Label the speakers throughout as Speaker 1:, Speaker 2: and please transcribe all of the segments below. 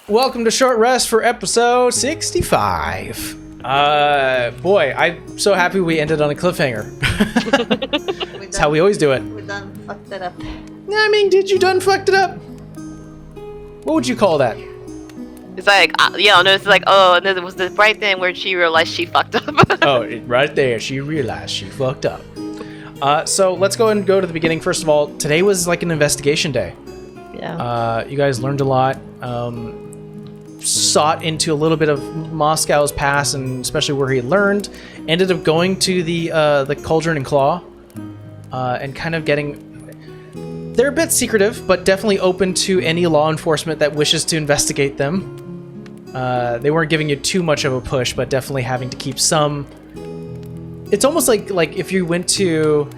Speaker 1: Welcome to Short Rest for episode 65. Boy, I'm so happy we ended on a cliffhanger. That's how we always do it.
Speaker 2: We done fucked it up.
Speaker 1: I mean, did you done fucked it up? What would you call that?
Speaker 3: It's like, it's like, and then it was the right then where she realized she fucked up.
Speaker 1: Right there, she realized she fucked up. So let's go and go to the beginning. First of all, today was like an investigation day.
Speaker 2: Yeah.
Speaker 1: You guys learned a lot. Sought into a little bit of Moscow's past, and especially where he learned. Ended up going to the Cauldron and Claw, and kind of getting. They're a bit secretive, but definitely open to any law enforcement that wishes to investigate them. They weren't giving you too much of a push, but definitely having to keep some. It's almost like if you went to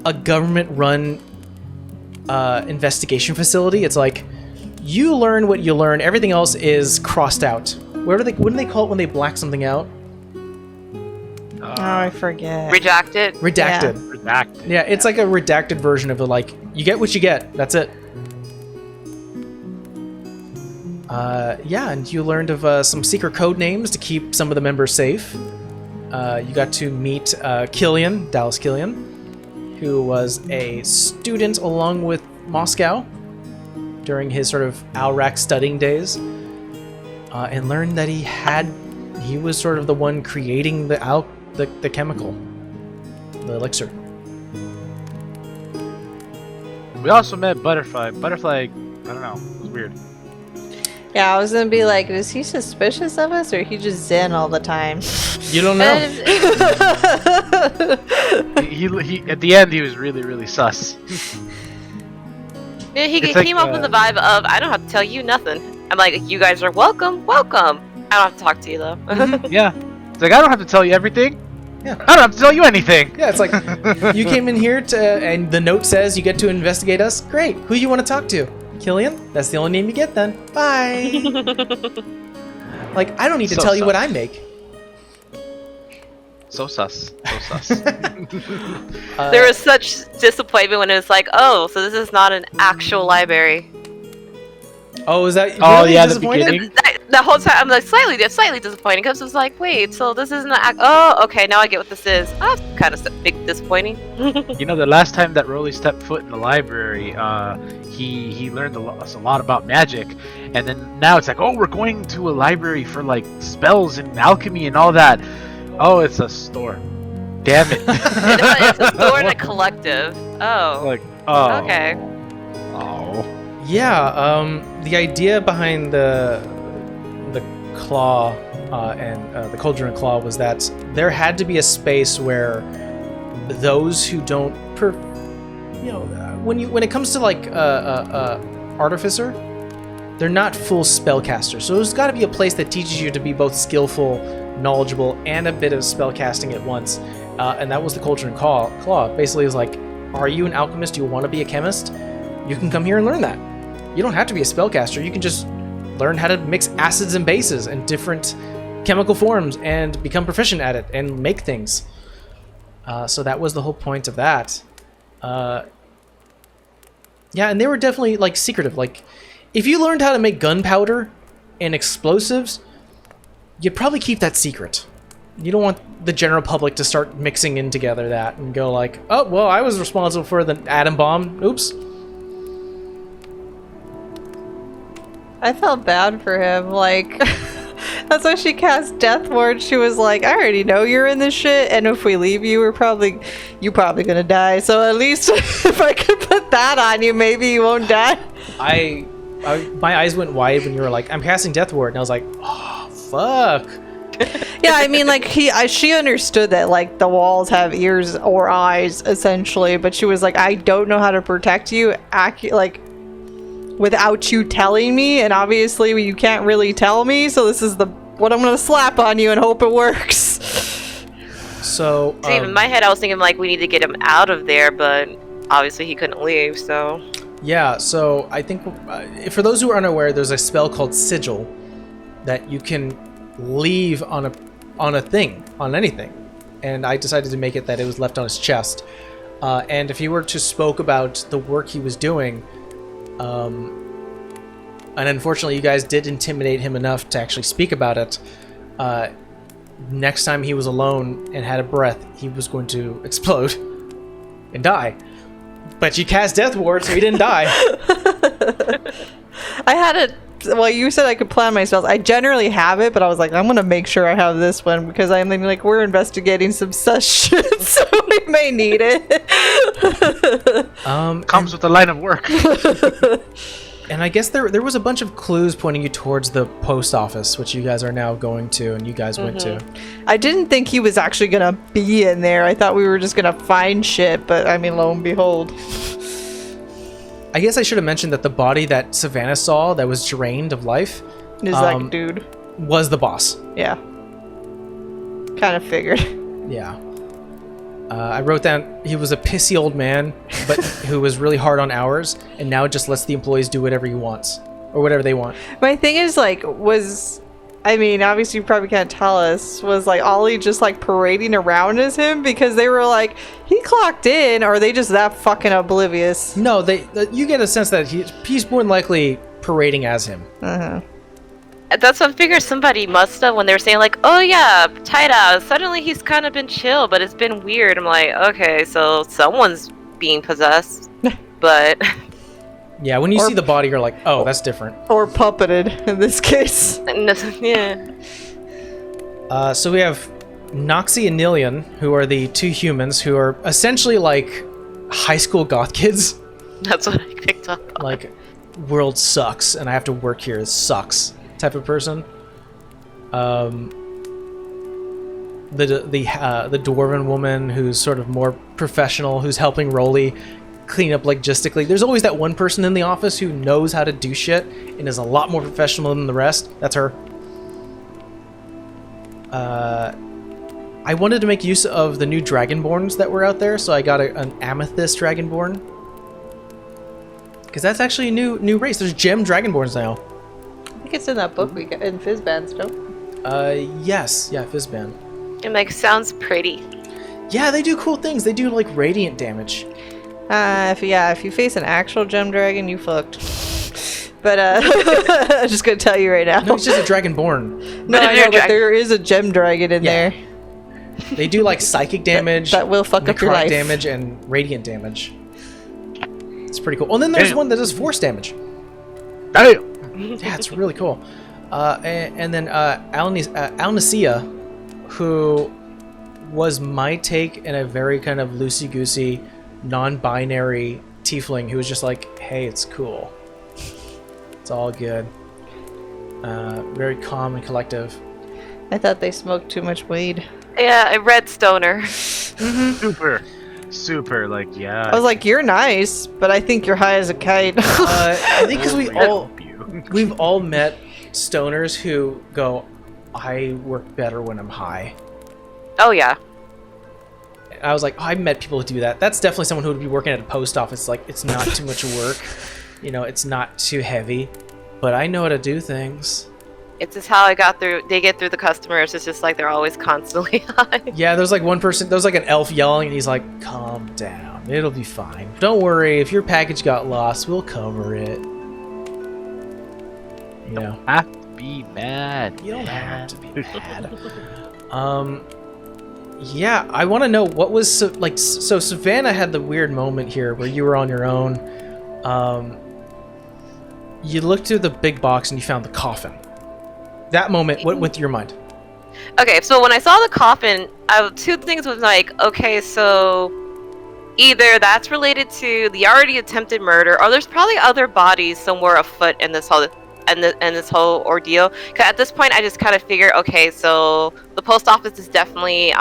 Speaker 1: a government-run investigation facility. It's like you learn what you learn. Everything else is crossed out. What do they call it when they black something out?
Speaker 2: I forget.
Speaker 3: Redacted.
Speaker 1: Redacted.
Speaker 2: Yeah.
Speaker 4: Redacted.
Speaker 1: Yeah, it's like a redacted version of you get what you get. That's it. And you learned of some secret code names to keep some of the members safe. You got to meet Dallas Killian, who was a student along with Moscow during his sort of Alrac studying days, and learned that he was sort of the one creating the chemical, the elixir.
Speaker 4: We also met Butterfly. Butterfly, I don't know, it was weird.
Speaker 2: Yeah, I was gonna be like, is he suspicious of us, or he just zen all the time?
Speaker 1: You don't know.
Speaker 4: He at the end he was really, really sus.
Speaker 3: Yeah, he
Speaker 4: It's
Speaker 3: came
Speaker 4: like,
Speaker 3: up with the vibe of, I don't have to tell you nothing. I'm like, you guys are welcome. I don't have to talk to you though.
Speaker 4: Yeah. It's like, I don't have to tell you everything.
Speaker 1: Yeah.
Speaker 4: I don't have to tell you anything.
Speaker 1: Yeah, it's like you came in here and the note says you get to investigate us. Great. Who you want to talk to? Killian? That's the only name you get then. Bye. Like, I don't need to
Speaker 4: So
Speaker 1: tell you what
Speaker 4: sus.
Speaker 1: I make.
Speaker 4: So sus. So sus.
Speaker 3: There was such disappointment when it was like, oh, so this is not an actual library.
Speaker 1: Oh, is that
Speaker 4: Oh,
Speaker 1: really
Speaker 4: yeah, the
Speaker 1: disappointing?
Speaker 4: beginning.
Speaker 3: The whole time I'm like slightly disappointing because it was like, wait, so this isn't oh, okay, now I get what this is. Oh, that's kind of big disappointing.
Speaker 4: You know, the last time that Rolly stepped foot in the library, he learned a lot about magic, and then now it's like, oh, we're going to a library for like spells and alchemy and all that. Oh, it's a store. Damn it.
Speaker 3: It's a store and a collective. Oh.
Speaker 4: Like, oh.
Speaker 3: Okay.
Speaker 4: Oh.
Speaker 1: Yeah, the idea behind the claw and the Cauldron and Claw was that there had to be a space where those who don't, when it comes to like artificer, they're not full spellcasters. So there's got to be a place that teaches you to be both skillful, knowledgeable, and a bit of spellcasting at once. And that was the Cauldron and Claw. Basically, is like, are you an alchemist? Do you want to be a chemist? You can come here and learn that. You don't have to be a spellcaster. You can just learn how to mix acids and bases and different chemical forms and become proficient at it and make things. So that was the whole point of that. Yeah, and they were definitely like secretive. Like, if you learned how to make gunpowder and explosives, you'd probably keep that secret. You don't want the general public to start mixing in together that and go like, oh, well, I was responsible for the atom bomb. Oops.
Speaker 2: I felt bad for him. Like, that's why she cast Death Ward. She was like, I already know you're in this shit, and if we leave you, you're probably gonna die. So at least if I could put that on you, maybe you won't die.
Speaker 1: My eyes went wide when you were like, I'm casting Death Ward, and I was like, oh, fuck.
Speaker 2: Yeah, I mean, like, she understood that, like, the walls have ears or eyes, essentially, but she was like, I don't know how to protect you, without you telling me, and obviously you can't really tell me, so this is what I'm gonna slap on you and hope it works.
Speaker 1: So,
Speaker 3: See, in my head, I was thinking, like, we need to get him out of there, but obviously he couldn't leave, so...
Speaker 1: Yeah, so I think, for those who are unaware, there's a spell called Sigil that you can leave on anything. And I decided to make it that it was left on his chest. And if he were to spoke about the work he was doing, and unfortunately, you guys did intimidate him enough to actually speak about it. Next time he was alone and had a breath, he was going to explode and die. But you cast Death Ward, so he didn't die.
Speaker 2: I had it. Well, you said I could plan my spells. I generally have it, but I was like, I'm gonna make sure I have this one because I'm like, we're investigating some sus shit, so we may need it.
Speaker 4: Comes with the line of work.
Speaker 1: And I guess there was a bunch of clues pointing you towards the post office, which you guys are now going to, and you guys went to.
Speaker 2: I didn't think he was actually gonna be in there. I thought we were just gonna find shit, but I mean, lo and behold.
Speaker 1: I guess I should have mentioned that the body that Savannah saw that was drained of life
Speaker 2: Is that dude?
Speaker 1: was the boss.
Speaker 2: Yeah. Kind of figured.
Speaker 1: Yeah. I wrote down he was a pissy old man, but who was really hard on hours, and now just lets the employees do whatever he wants, or whatever they want.
Speaker 2: My thing is, like, I mean, obviously you probably can't tell us, was, like, Ollie just, like, parading around as him? Because they were like, he clocked in, or are they just that fucking oblivious?
Speaker 1: No, you get a sense that he's more than likely parading as him.
Speaker 2: Uh-huh.
Speaker 3: That's what I figured somebody must have when they were saying like, oh yeah, tight out. Suddenly he's kind of been chill, but it's been weird. I'm like, okay, so someone's being possessed, but
Speaker 1: Yeah, when you see the body, you're like, oh, that's different.
Speaker 2: Or puppeted, in this case.
Speaker 3: yeah.
Speaker 1: So we have Noxie and Nilian, who are the two humans who are essentially like high school goth kids.
Speaker 3: That's what I picked up on.
Speaker 1: Like, world sucks, and I have to work here. It sucks type of person. The dwarven woman who's sort of more professional, who's helping Rolly clean up logistically. There's always that one person in the office who knows how to do shit and is a lot more professional than the rest. That's her. I wanted to make use of the new Dragonborns that were out there, so I got an Amethyst Dragonborn. Because that's actually a new race. There's Gem Dragonborns now.
Speaker 2: I think it's in that book we got in Fizzband stuff.
Speaker 1: Yes. Yeah, Fizzband.
Speaker 3: It like sounds pretty.
Speaker 1: Yeah, they do cool things. They do like radiant damage.
Speaker 2: If you face an actual gem dragon, you fucked. But I'm just gonna tell you right now.
Speaker 1: No, it's just a Dragonborn.
Speaker 2: No, I know, but there is a gem dragon in there.
Speaker 1: They do like psychic damage,
Speaker 2: that will fuck up your
Speaker 1: necrotic
Speaker 2: life.
Speaker 1: damage, and radiant damage. It's pretty cool. Oh, and then there's one that does force damage.
Speaker 4: Damn.
Speaker 1: Yeah, it's really cool. And then Alnicia, who was my take in a very kind of loosey-goosey, non-binary tiefling who was just like, hey, it's cool. It's all good. Very calm and collective.
Speaker 2: I thought they smoked too much weed.
Speaker 3: Yeah, a red stoner.
Speaker 4: Super, like, yeah.
Speaker 2: I was like, you're nice, but I think you're high as a kite.
Speaker 1: I think because we've all met stoners who go, I work better when I'm high.
Speaker 3: Oh yeah.
Speaker 1: I was like, oh, I've met people who do that. That's definitely someone who would be working at a post office. Like, it's not too much work. You know, it's not too heavy. But I know how to do things.
Speaker 3: It's just how they get through the customers. It's just like they're always constantly high.
Speaker 1: Yeah, there's like one person, there's like an elf yelling, and he's like, calm down. It'll be fine. Don't worry, if your package got lost, we'll cover it. You know?
Speaker 4: Have to be mad.
Speaker 1: You don't have to be mad. Yeah, I want to know what was so Savannah had the weird moment here where you were on your own. You looked through the big box and you found the coffin. That moment, what went through your mind?
Speaker 3: Okay, so when I saw the coffin, two things was like, okay, so either that's related to the already attempted murder, or there's probably other bodies somewhere afoot in this whole this whole ordeal. 'Cause at this point, I just kind of figured, okay, so the post office is definitely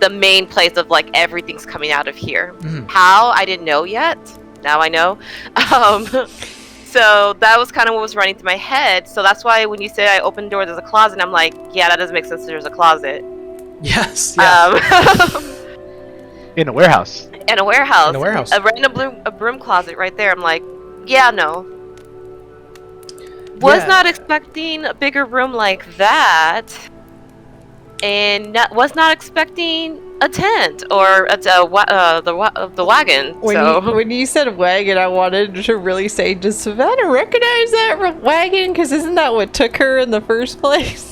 Speaker 3: the main place of like everything's coming out of here.
Speaker 1: Mm-hmm.
Speaker 3: How, I didn't know yet. Now I know. So that was kind of what was running through my head. So that's why when you said I opened the door, there's a closet, I'm like, yeah, that doesn't make sense. There's a closet.
Speaker 1: Yes. Yeah.
Speaker 4: In a warehouse.
Speaker 3: In a warehouse.
Speaker 1: In a warehouse.
Speaker 3: A random broom closet right there. I'm like, yeah, no. Was
Speaker 1: Yeah.
Speaker 3: not expecting a bigger room like that. and was not expecting a tent or the wagon.
Speaker 2: When you said wagon, I wanted to really say, does Savannah recognize that wagon? Because isn't that what took her in the first place?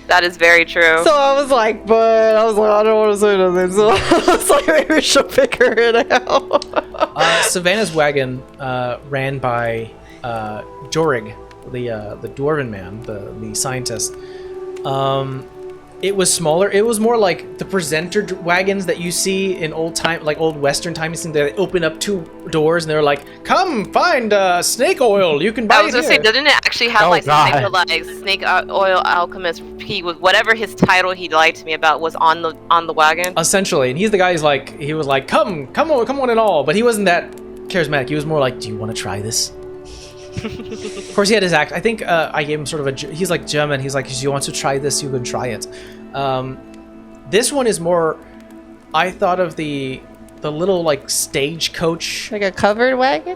Speaker 3: That is very true.
Speaker 2: So I was like, I don't want to say nothing. So I was like, maybe we should figure it out.
Speaker 1: Savannah's wagon ran by Jorig, the dwarven man, the scientist. It was smaller. It was more like the presenter wagons that you see in old Western time. They open up 2 doors and they're like, "Come find snake oil. You can buy it."
Speaker 3: I was gonna say, didn't it actually have snake oil alchemist? He was whatever his title he lied to me about was on the wagon.
Speaker 1: Essentially, and he's the guy he was like, come on and all. But he wasn't that charismatic. He was more like, "Do you want to try this?" Of course, he had his act. I think I gave him sort of he's like German. He's like, "If you want to try this, you can try it." This one is more. I thought of the little like stagecoach,
Speaker 2: like a covered wagon.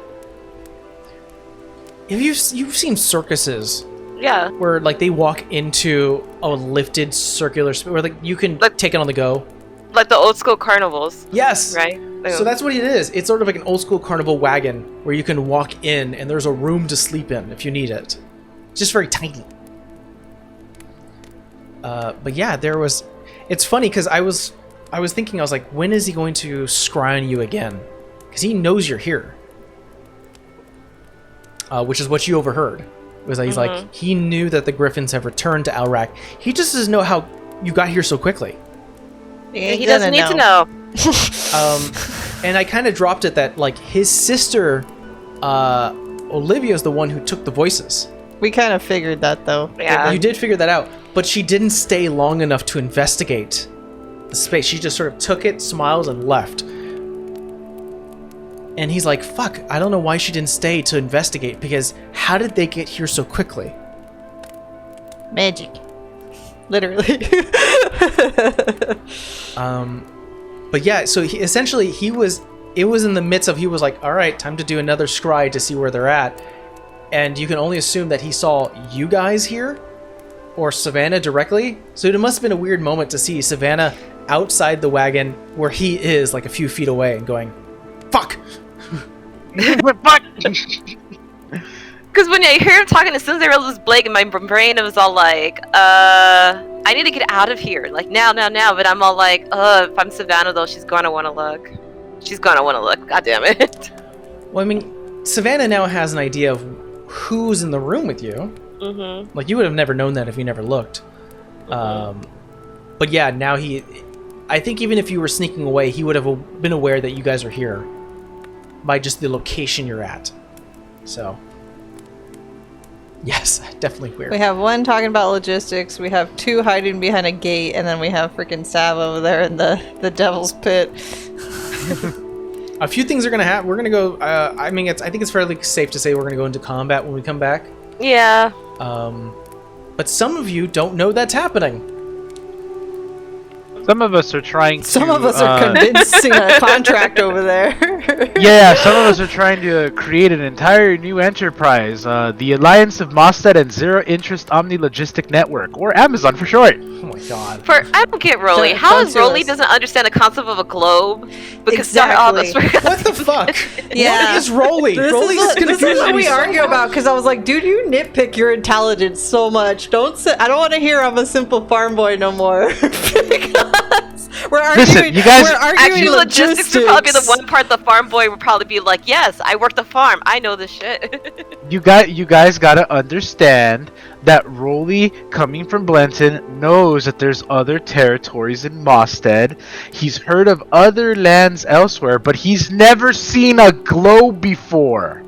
Speaker 1: Have you've seen circuses?
Speaker 3: Yeah.
Speaker 1: Where like they walk into a lifted circular where like you can take it on the go.
Speaker 3: Like the old school carnivals.
Speaker 1: Yes.
Speaker 3: Right?
Speaker 1: So that's what it is. It's sort of like an old school carnival wagon where you can walk in and there's a room to sleep in if you need it. It's just very tiny. But yeah, it's funny because I was thinking, I was like, when is he going to scry on you again? Because he knows you're here. Which is what you overheard. Was that he's like, he knew that the Griffins have returned to Alrak. He just doesn't know how you got here so quickly.
Speaker 3: He doesn't need to know.
Speaker 1: And I kind of dropped it that like his sister, Olivia's the one who took the voices.
Speaker 2: We kind of figured that though.
Speaker 3: Yeah.
Speaker 1: You did figure that out, but she didn't stay long enough to investigate the space. She just sort of took it, smiled, and left. And he's like, fuck, I don't know why she didn't stay to investigate, because how did they get here so quickly?
Speaker 2: Magic. Literally.
Speaker 1: But yeah, so it was in the midst of, he was like, all right, time to do another scry to see where they're at. And you can only assume that he saw you guys here, or Savannah directly. So it must have been a weird moment to see Savannah outside the wagon where he is like a few feet away and going, fuck!
Speaker 4: Fuck!
Speaker 3: Because when I hear him talking, as soon as I realized Blake, in my brain, it was all like, I need to get out of here. Like, now. But I'm all like, if I'm Savannah, though, she's going to want to look. God damn it.
Speaker 1: Well, I mean, Savannah now has an idea of who's in the room with you.
Speaker 3: Mm-hmm.
Speaker 1: Like, you would have never known that if you never looked. But yeah, now I think even if you were sneaking away, he would have been aware that you guys are here by just the location you're at. So, yes, definitely weird.
Speaker 2: We have one talking about logistics, we have 2 hiding behind a gate, and then we have freaking Sav over there in the devil's pit.
Speaker 1: A few things are gonna happen. We're gonna go. I think it's fairly safe to say we're gonna go into combat when we come back.
Speaker 3: Yeah.
Speaker 1: But some of you don't know that's happening.
Speaker 4: Some of us are trying to...
Speaker 2: Some of us are convincing a contract over there.
Speaker 4: Yeah, some of us are trying to create an entire new enterprise. The Alliance of Mostead and Zero Interest Omni Logistic Network, or Amazon for short.
Speaker 1: Oh my god.
Speaker 3: I don't get Rolly. How is Rolly doesn't understand the concept of a globe? Because
Speaker 2: exactly.
Speaker 1: What the fuck?
Speaker 2: Yeah.
Speaker 1: What is Rolly?
Speaker 2: This is what we argue about, because I was like, dude, you nitpick your intelligence so much. I don't want to hear I'm a simple farm boy no more. Because we're arguing.
Speaker 4: Listen, you guys.
Speaker 3: Actually, logistics would probably be the one part the farm boy would probably be like, yes, I work the farm. I know this shit.
Speaker 4: You guys gotta understand that Rolly, coming from Blenton, knows that there's other territories in Mostead. He's heard of other lands elsewhere, but he's never seen a globe before.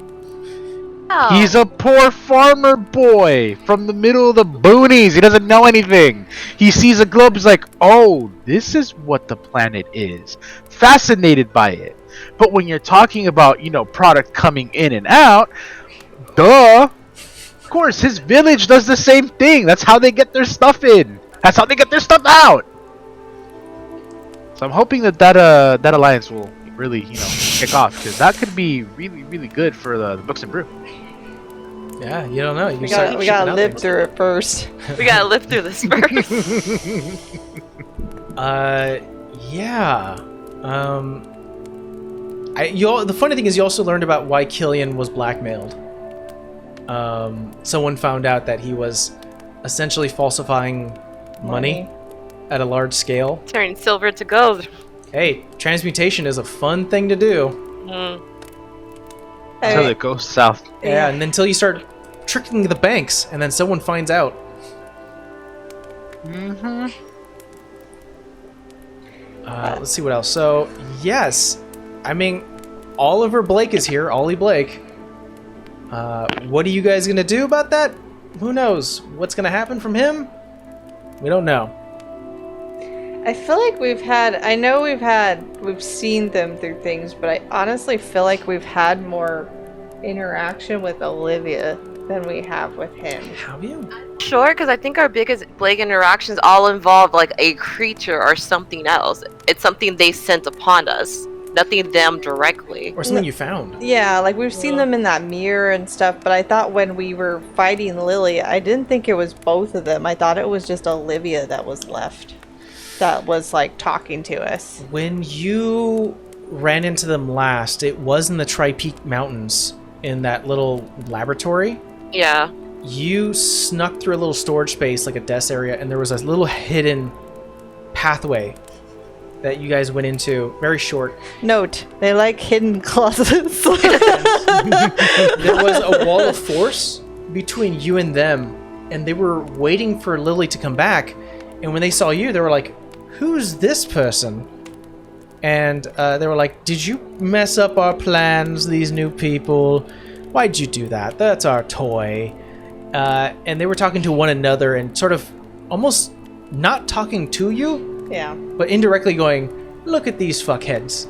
Speaker 3: Oh.
Speaker 4: He's a poor farmer boy from the middle of the boonies. He doesn't know anything. He sees a globe, he's like, oh, this is what the planet is. Fascinated by it. But when you're talking about, product coming in and out, duh. Of course, his village does the same thing. That's how they get their stuff in. That's how they get their stuff out. So I'm hoping that alliance will really, kick off, because that could be really, really good for the Books and Brew.
Speaker 1: Yeah, you don't know. You
Speaker 2: We
Speaker 1: start
Speaker 2: gotta
Speaker 1: shipping out
Speaker 2: live
Speaker 1: things.
Speaker 2: through it first.
Speaker 3: We gotta live through this first.
Speaker 1: Yeah. The funny thing is, you also learned about why Killian was blackmailed. Someone found out that he was essentially falsifying money at a large scale.
Speaker 3: Turning silver to gold.
Speaker 1: Hey, transmutation is a fun thing to do.
Speaker 3: Mm.
Speaker 4: Until it goes south.
Speaker 1: Yeah, and until you start tricking the banks, and then someone finds out.
Speaker 4: Mm-hmm.
Speaker 1: Let's see what else. So, yes, I mean, Oliver Blake is here. Ollie Blake. What are you guys gonna do about that? Who knows? What's gonna happen from him? We don't know.
Speaker 2: I feel like we've seen them through things, but I honestly feel like we've had more interaction with Olivia than we have with him.
Speaker 1: Have you?
Speaker 3: Sure, because I think our biggest Blake interactions all involve like a creature or something else. It's something they sent upon us, nothing them directly.
Speaker 1: Or something you found?
Speaker 2: Yeah, like we've seen them in that mirror and stuff, but I thought when we were fighting Lily, I didn't think it was both of them. I thought it was just Olivia that was left. That was like talking to us.
Speaker 1: When you ran into them last, it was in the Tri-Peak Mountains in that little laboratory.
Speaker 3: Yeah.
Speaker 1: You snuck through a little storage space, like a desk area, and there was a little hidden pathway that you guys went into, very short.
Speaker 2: Note, they like hidden closets.
Speaker 1: There was a wall of force between you and them, and they were waiting for Lily to come back, and when they saw you, they were like, "Who's this person?" And they were like, "Did you mess up our plans, these new people? Why'd you do that? That's our toy." And they were talking to one another and sort of almost not talking to you,
Speaker 2: Yeah.
Speaker 1: but indirectly going, "Look at these fuckheads."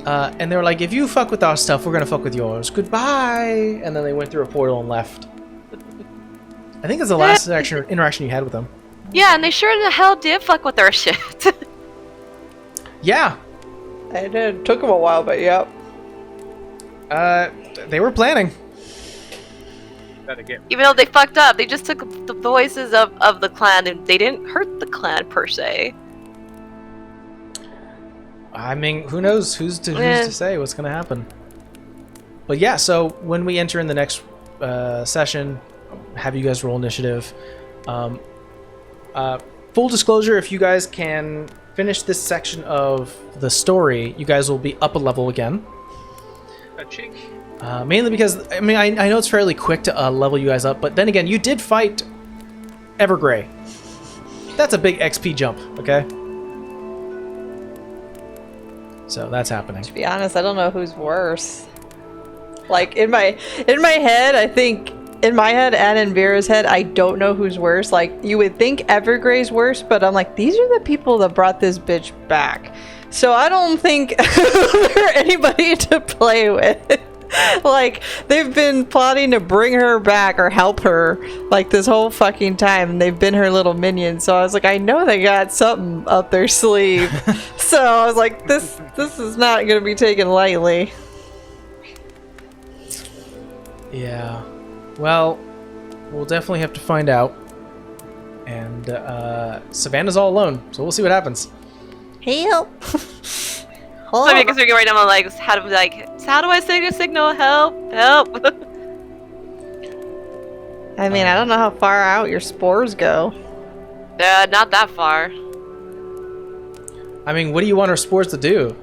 Speaker 1: And they were like, "If you fuck with our stuff, we're gonna fuck with yours. Goodbye." And then they went through a portal and left. I think it's the last interaction you had with them.
Speaker 3: Yeah, and they sure the hell did fuck with our shit.
Speaker 1: Yeah.
Speaker 2: It did. Took them a while, but yep.
Speaker 1: They were planning.
Speaker 3: Even though they fucked up, they just took the voices of the clan and they didn't hurt the clan per se.
Speaker 1: I mean, who knows? Who's to say what's going to happen? But yeah, so when we enter in the next session, have you guys roll initiative. Full disclosure, if you guys can finish this section of the story, you guys will be up a level again. Mainly because, I mean, I know it's fairly quick to level you guys up, but then again, you did fight Evergrey. That's a big XP jump, okay? So that's happening.
Speaker 2: To be honest, I don't know who's worse. Like in my head, I think in my head and in Vera's head, I don't know who's worse. Like you would think Evergrey's worse, but I'm like, these are the people that brought this bitch back. So I don't think they're anybody to play with. Like they've been plotting to bring her back or help her like this whole fucking time, and they've been her little minions. So I was like, I know they got something up their sleeve. So I was like, this is not gonna be taken lightly.
Speaker 1: Yeah. Well, we'll definitely have to find out. And Savannah's all alone, so we'll see what happens.
Speaker 2: Help!
Speaker 3: So I guess we're right now. I'm like, how do I send a signal? Help! Help!
Speaker 2: I mean, I don't know how far out your spores go.
Speaker 3: Not that far.
Speaker 1: I mean, what do you want our spores to do?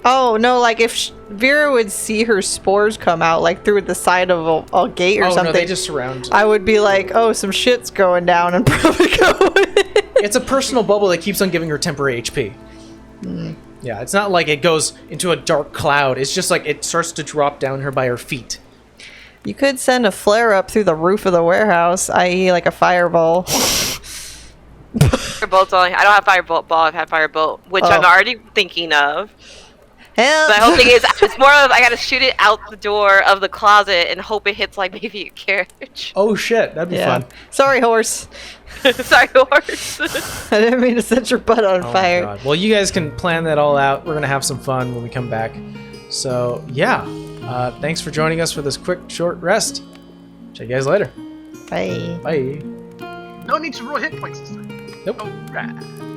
Speaker 2: Oh no! Like if Vera would see her spores come out, like through the side of a gate or something.
Speaker 1: No, they just surround.
Speaker 2: I would be like, oh, some shit's going down, and probably go.
Speaker 1: It's a personal bubble that keeps on giving her temporary HP. Yeah, it's not like it goes into a dark cloud. It's just like it starts to drop down her by her feet.
Speaker 2: You could send a flare up through the roof of the warehouse, i.e., like a fireball.
Speaker 3: Firebolt's only. I don't have firebolt. I have firebolt, which I'm already thinking of.
Speaker 2: Help!
Speaker 3: My whole thing is, it's more of I gotta shoot it out the door of the closet and hope it hits like maybe a carriage.
Speaker 1: Oh shit, that'd be fun.
Speaker 2: Sorry, horse.
Speaker 3: Sorry, horse.
Speaker 2: I didn't mean to set your butt on fire.
Speaker 1: My God. Well, you guys can plan that all out. We're gonna have some fun when we come back. So yeah, Thanks for joining us for this quick, short rest. Check you guys later.
Speaker 2: Bye.
Speaker 1: Bye.
Speaker 4: No need to roll hit points this time.
Speaker 1: Nope.
Speaker 4: Alright.